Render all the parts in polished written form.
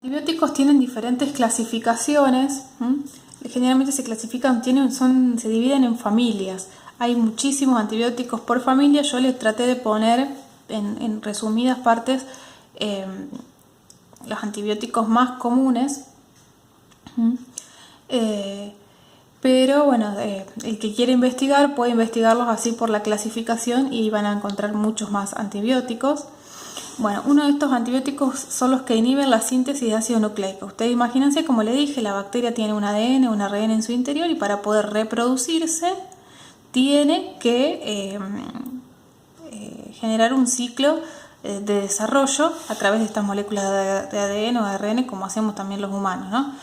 Antibióticos tienen diferentes clasificaciones. Generalmente se clasifican, se dividen en familias. Hay muchísimos antibióticos por familia. Yo les traté de poner en resumidas partes los antibióticos más comunes. Pero bueno, el que quiere investigar puede investigarlos así por la clasificación y van a encontrar muchos más antibióticos. Bueno, uno de estos antibióticos son los que inhiben la síntesis de ácido nucleico. Ustedes imagínense, como le dije, la bacteria tiene un ADN, un ARN en su interior y para poder reproducirse tiene que generar un ciclo de desarrollo a través de estas moléculas de ADN o ARN, como hacemos también los humanos, ¿no?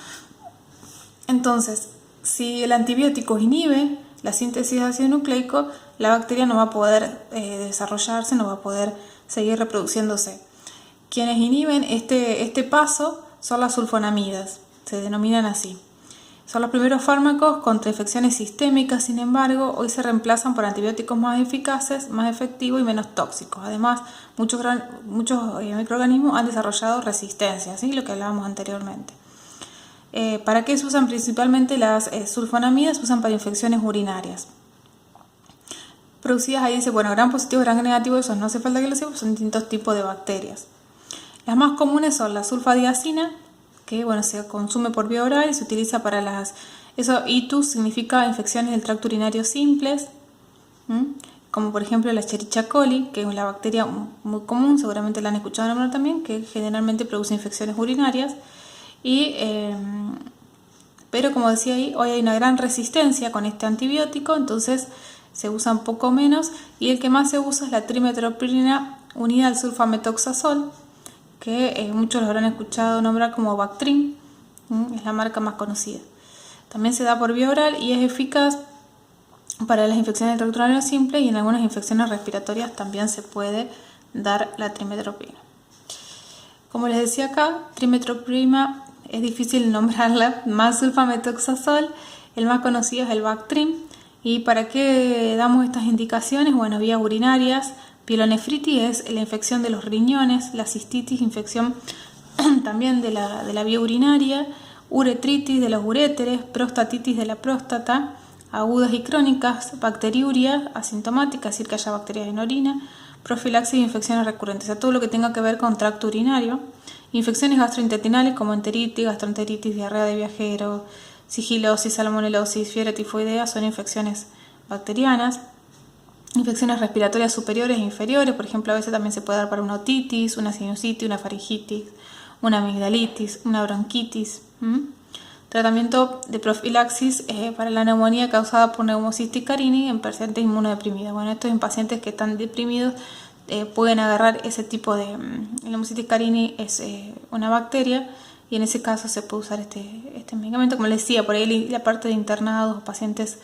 Entonces, si el antibiótico inhibe la síntesis de ácido nucleico, la bacteria no va a poder desarrollarse, no va a poder seguir reproduciéndose. Quienes inhiben este paso son las sulfonamidas, se denominan así. Son los primeros fármacos contra infecciones sistémicas, sin embargo, hoy se reemplazan por antibióticos más eficaces, más efectivos y menos tóxicos. Además, muchos microorganismos han desarrollado resistencia, ¿sí? Lo que hablábamos anteriormente. ¿Para qué se usan principalmente las sulfonamidas? Se usan para infecciones urinarias. Producidas, ahí dice, bueno, gram positivo, gram negativo, eso no hace falta que lo sepan, son distintos tipos de bacterias. Las más comunes son la sulfadiazina, que bueno, se consume por vía oral y se utiliza para ITUS significa infecciones del tracto urinario simples, como por ejemplo la Escherichia coli, que es una bacteria muy común, seguramente la han escuchado nombrar también, que generalmente produce infecciones urinarias. Pero como decía ahí, hoy hay una gran resistencia con este antibiótico, entonces se usa un poco menos, y el que más se usa es la trimetoprimina unida al sulfametoxazol, que muchos lo habrán escuchado nombrar como Bactrim, es la marca más conocida. También se da por vía oral y es eficaz para las infecciones del tracto urinario simple, y en algunas infecciones respiratorias también se puede dar la trimetoprimina. Como les decía acá, trimetoprimina es difícil nombrarla, más sulfametoxazol, el más conocido es el Bactrim. ¿Y para qué damos estas indicaciones? Bueno, vías urinarias, pielonefritis es la infección de los riñones, la cistitis, infección también de la vía urinaria, uretritis de los uréteres, prostatitis de la próstata, agudas y crónicas, bacteriuria asintomática, es decir, que haya bacterias en orina, profilaxis e infecciones recurrentes, o sea, todo lo que tenga que ver con tracto urinario, infecciones gastrointestinales como enteritis, gastroenteritis, diarrea de viajero, sigilosis, salmonelosis, fiebre tifoidea, son infecciones bacterianas. Infecciones respiratorias superiores e inferiores, por ejemplo, a veces también se puede dar para una otitis, una sinusitis, una faringitis, una amigdalitis, una bronquitis. Tratamiento de profilaxis para la neumonía causada por Pneumocystis carini en pacientes inmunodeprimidos. Bueno, esto en pacientes que están deprimidos pueden agarrar ese tipo de... Pneumocystis carini es una bacteria, y en ese caso se puede usar este medicamento. Como les decía, por ahí la parte de internados o pacientes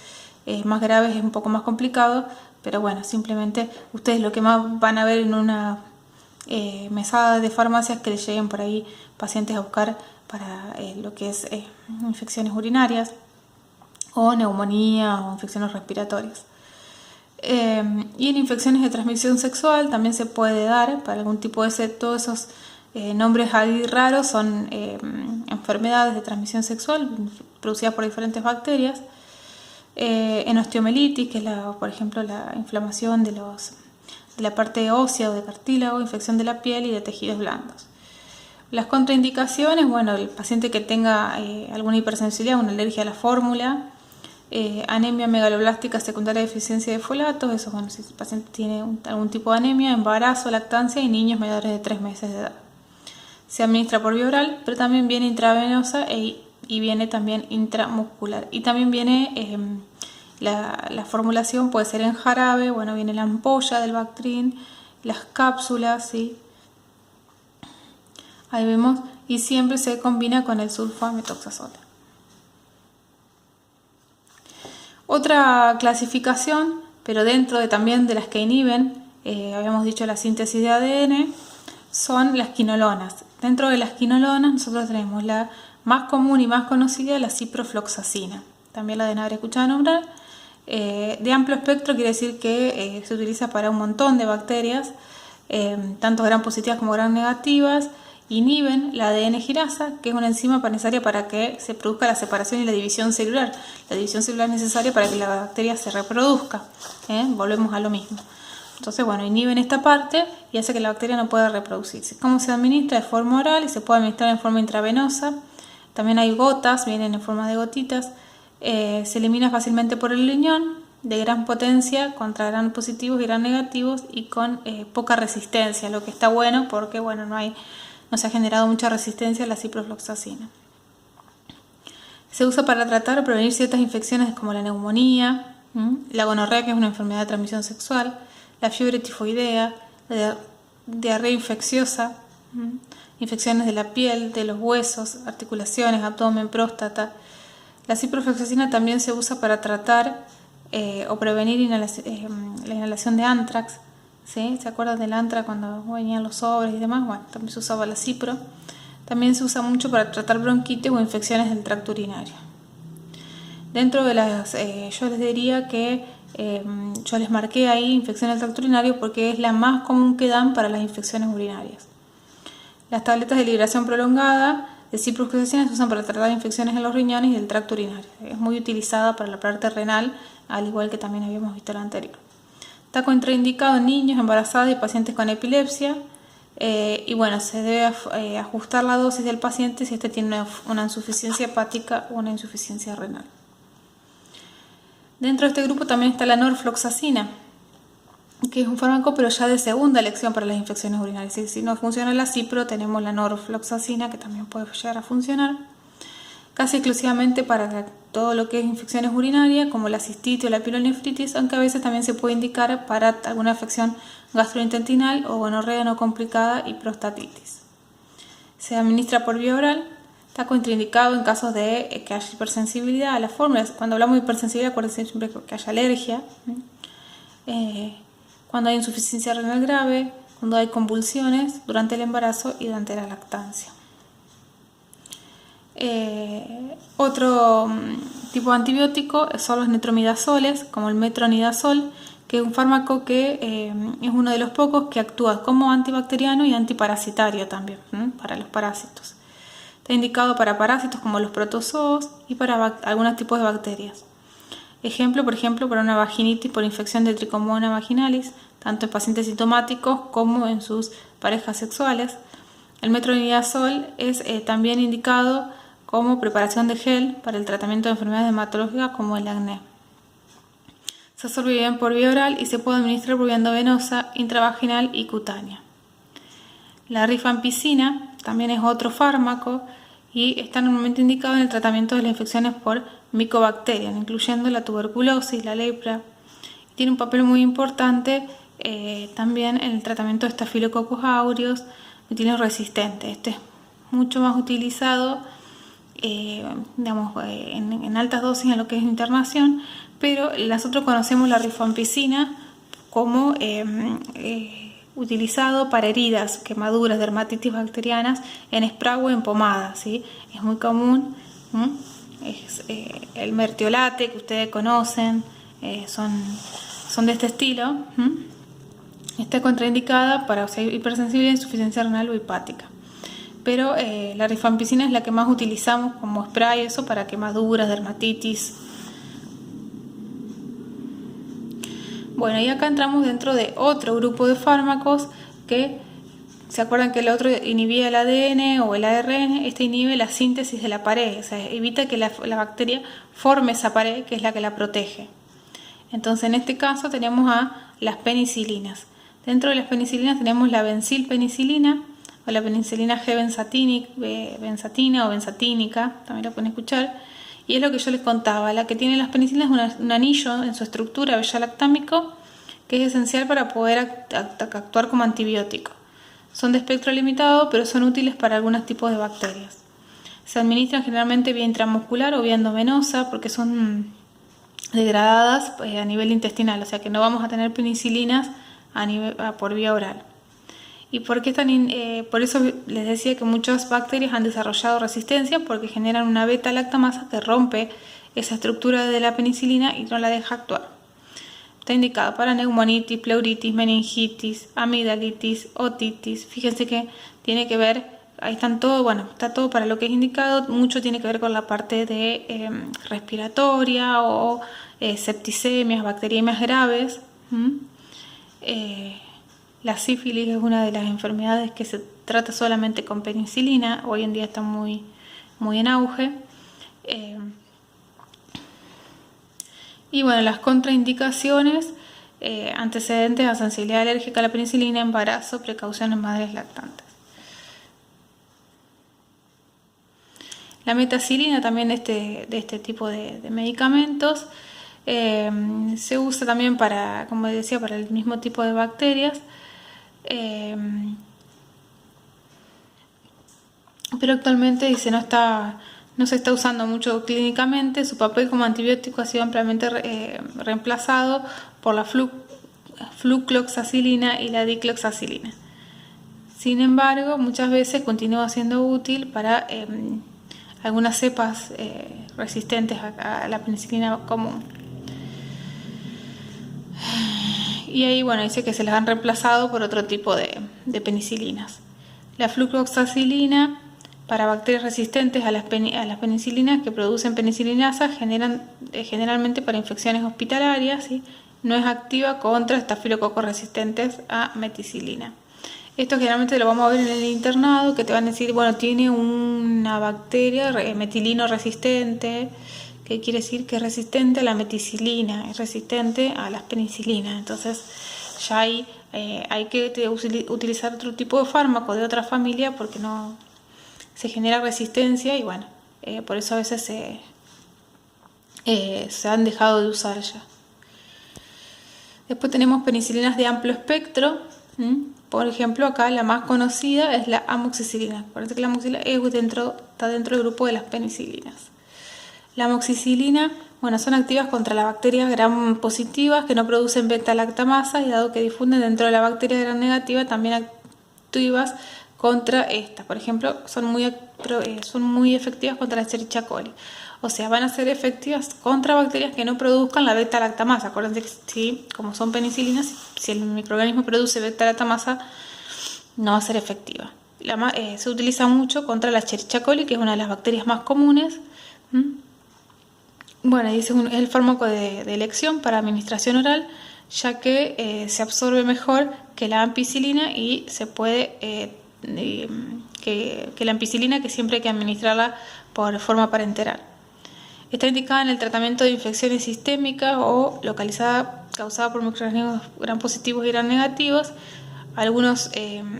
más graves es un poco más complicado, pero bueno, simplemente ustedes lo que más van a ver en una mesada de farmacias que les lleguen por ahí pacientes a buscar para lo que es infecciones urinarias o neumonía o infecciones respiratorias. Y en infecciones de transmisión sexual también se puede dar para algún tipo de todos esos nombres ahí raros son enfermedades de transmisión sexual producidas por diferentes bacterias. En osteomelitis, que es por ejemplo la inflamación de la parte ósea o de cartílago, infección de la piel y de tejidos blandos. Las contraindicaciones, bueno, el paciente que tenga alguna hipersensibilidad, una alergia a la fórmula, anemia megaloblástica secundaria de deficiencia de folatos, eso, bueno, si el paciente tiene algún tipo de anemia, embarazo, lactancia y niños menores de 3 meses de edad. Se administra por vía oral, pero también viene intravenosa y viene también intramuscular. Y también viene la formulación, puede ser en jarabe, bueno, viene la ampolla del Bactrim, las cápsulas, ¿sí? Ahí vemos, y siempre se combina con el sulfametoxazol. Otra clasificación, pero dentro también de las que inhiben, habíamos dicho la síntesis de ADN, son las quinolonas. Dentro de las quinolonas nosotros tenemos la más común y más conocida, la ciprofloxacina. También la deben haber escuchado nombrar. De amplio espectro quiere decir que se utiliza para un montón de bacterias, tanto gram positivas como gram negativas, inhiben la ADN girasa, que es una enzima necesaria para que se produzca la separación y la división celular. La división celular es necesaria para que la bacteria se reproduzca. Volvemos a lo mismo. Entonces, bueno, inhiben esta parte y hace que la bacteria no pueda reproducirse. ¿Cómo se administra? De forma oral y se puede administrar en forma intravenosa. También hay gotas, vienen en forma de gotitas. Se elimina fácilmente por el riñón, de gran potencia, contra gran positivos y gran negativos y con poca resistencia, lo que está bueno porque bueno, no se ha generado mucha resistencia a la ciprofloxacina. Se usa para tratar o prevenir ciertas infecciones como la neumonía, la gonorrea, que es una enfermedad de transmisión sexual, la fiebre tifoidea, la diarrea infecciosa, infecciones de la piel, de los huesos, articulaciones, abdomen, próstata. La ciprofloxacina también se usa para tratar o prevenir la inhalación de antrax. ¿Sí? ¿Se acuerdan del antrax cuando venían los sobres y demás? Bueno, también se usaba la cipro. También se usa mucho para tratar bronquitis o infecciones del tracto urinario. Dentro de las, yo les diría que yo les marqué ahí infecciones del tracto urinario porque es la más común que dan para las infecciones urinarias. Las tabletas de liberación prolongada de ciprofloxacina se usan para tratar infecciones en los riñones y del tracto urinario. Es muy utilizada para la parte renal, al igual que también habíamos visto en la anterior. Está contraindicado en niños, embarazadas y pacientes con epilepsia. Y bueno, se debe ajustar la dosis del paciente si este tiene una insuficiencia hepática o una insuficiencia renal. Dentro de este grupo también está la norfloxacina, que es un fármaco pero ya de segunda elección para las infecciones urinarias. Si no funciona la cipro, tenemos la norfloxacina, que también puede llegar a funcionar casi exclusivamente para todo lo que es infecciones urinarias, como la cistitis o la pielonefritis, aunque a veces también se puede indicar para alguna afección gastrointestinal o gonorrea no complicada y prostatitis. Se administra por vía oral. Está contraindicado en casos de que haya hipersensibilidad a las fórmulas. Cuando hablamos de hipersensibilidad, acuérdense siempre que haya alergia. Cuando hay insuficiencia renal grave, cuando hay convulsiones durante el embarazo y durante la lactancia. Otro tipo de antibiótico son los netromidazoles, como el metronidazol, que es un fármaco que es uno de los pocos que actúa como antibacteriano y antiparasitario también, para los parásitos. Está indicado para parásitos como los protozoos y para algunos tipos de bacterias. Por ejemplo, para una vaginitis por infección de Trichomonas vaginalis, tanto en pacientes sintomáticos como en sus parejas sexuales. El metronidazol es también indicado como preparación de gel para el tratamiento de enfermedades hematológicas como el acné. Se absorbe bien por vía oral y se puede administrar por vía endovenosa, intravaginal y cutánea. La rifampicina también es otro fármaco y está normalmente indicado en el tratamiento de las infecciones por micobacterias, incluyendo la tuberculosis, la lepra. Tiene un papel muy importante también en el tratamiento de Staphylococcus aureus, metilo resistente. Este es mucho más utilizado en altas dosis en lo que es internación, pero nosotros conocemos la rifampicina como utilizado para heridas, quemaduras, dermatitis bacterianas en spray o en pomada, ¿sí? Es muy común. Es el mertiolate que ustedes conocen, son de este estilo. Está contraindicada para hipersensibilidad, insuficiencia renal o hepática. Pero la rifampicina es la que más utilizamos como spray, eso para quemaduras, dermatitis. Bueno, y acá entramos dentro de otro grupo de fármacos que, ¿se acuerdan que el otro inhibía el ADN o el ARN? Este inhibe la síntesis de la pared, o sea, evita que la bacteria forme esa pared que es la que la protege. Entonces, en este caso tenemos a las penicilinas. Dentro de las penicilinas tenemos la benzilpenicilina o la penicilina G-benzatina o benzatínica, también la pueden escuchar. Y es lo que yo les contaba, la que tiene las penicilinas es un anillo en su estructura beta-lactámico que es esencial para poder actuar como antibiótico. Son de espectro limitado, pero son útiles para algunos tipos de bacterias. Se administran generalmente vía intramuscular o vía endovenosa porque son degradadas a nivel intestinal, o sea que no vamos a tener penicilinas por vía oral. ¿Y por eso les decía que muchas bacterias han desarrollado resistencia? Porque generan una beta-lactamasa que rompe esa estructura de la penicilina y no la deja actuar. Está indicado para neumonitis, pleuritis, meningitis, amigdalitis, otitis. Fíjense que tiene que ver ahí están todo, bueno, está todo para lo que es indicado. Mucho tiene que ver con la parte de respiratoria o septicemias, bacteriemias graves. La sífilis es una de las enfermedades que se trata solamente con penicilina. Hoy en día está muy en auge. Y bueno, las contraindicaciones, antecedentes a sensibilidad alérgica a la penicilina, embarazo, precaución en madres lactantes. La metacilina también de este tipo de medicamentos se usa también para, como decía, para el mismo tipo de bacterias. Pero actualmente no se está usando mucho clínicamente. Su papel como antibiótico ha sido ampliamente reemplazado por la flucloxacilina y la dicloxacilina. Sin embargo, muchas veces continúa siendo útil para algunas cepas resistentes a la penicilina común. Y ahí, bueno, dice que se las han reemplazado por otro tipo de penicilinas. La flucloxacilina, para bacterias resistentes a las penicilinas que producen penicilinasa, generalmente para infecciones hospitalarias, ¿sí? No es activa contra estafilococos resistentes a meticilina. Esto generalmente lo vamos a ver en el internado, que te van a decir, bueno, tiene una bacteria metilino resistente, que quiere decir que es resistente a la meticilina, es resistente a las penicilinas. Entonces ya ahí hay que utilizar otro tipo de fármaco de otra familia porque no se genera resistencia y bueno, por eso a veces se han dejado de usar ya. Después tenemos penicilinas de amplio espectro. Por ejemplo, acá la más conocida es la amoxicilina. Parece que la amoxicilina está dentro del grupo de las penicilinas. La amoxicilina, bueno, son activas contra las bacterias gram positivas que no producen beta-lactamasa y dado que difunden dentro de la bacteria gram negativa, también activas contra estas. Por ejemplo, son muy efectivas contra la Escherichia coli. O sea, van a ser efectivas contra bacterias que no produzcan la beta-lactamasa. Acuérdense que sí, como son penicilinas, si el microorganismo produce beta-lactamasa, no va a ser efectiva. Se utiliza mucho contra la Escherichia coli, que es una de las bacterias más comunes. Bueno, y es el fármaco de elección para administración oral, ya que se absorbe mejor que la ampicilina y se puede que la ampicilina, que siempre hay que administrarla por forma parenteral. Está indicada en el tratamiento de infecciones sistémicas o causada por microorganismos gram positivos y gram negativos, algunos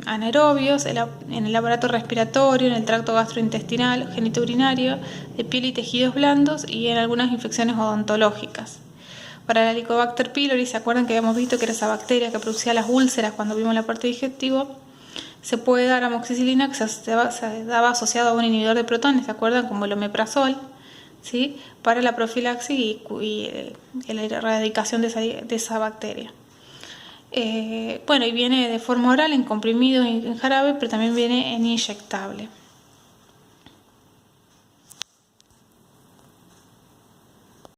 anaerobios, en el aparato respiratorio, en el tracto gastrointestinal, genitourinario, de piel y tejidos blandos y en algunas infecciones odontológicas. Para la Helicobacter pylori, ¿se acuerdan que habíamos visto que era esa bacteria que producía las úlceras cuando vimos la parte digestiva? Se puede dar amoxicilina, que se daba asociado a un inhibidor de protones, ¿se acuerdan? Como el omeprazol, ¿sí? Para la profilaxis y la erradicación de esa bacteria. Bueno, y viene de forma oral, en comprimidos y en jarabe, pero también viene en inyectable.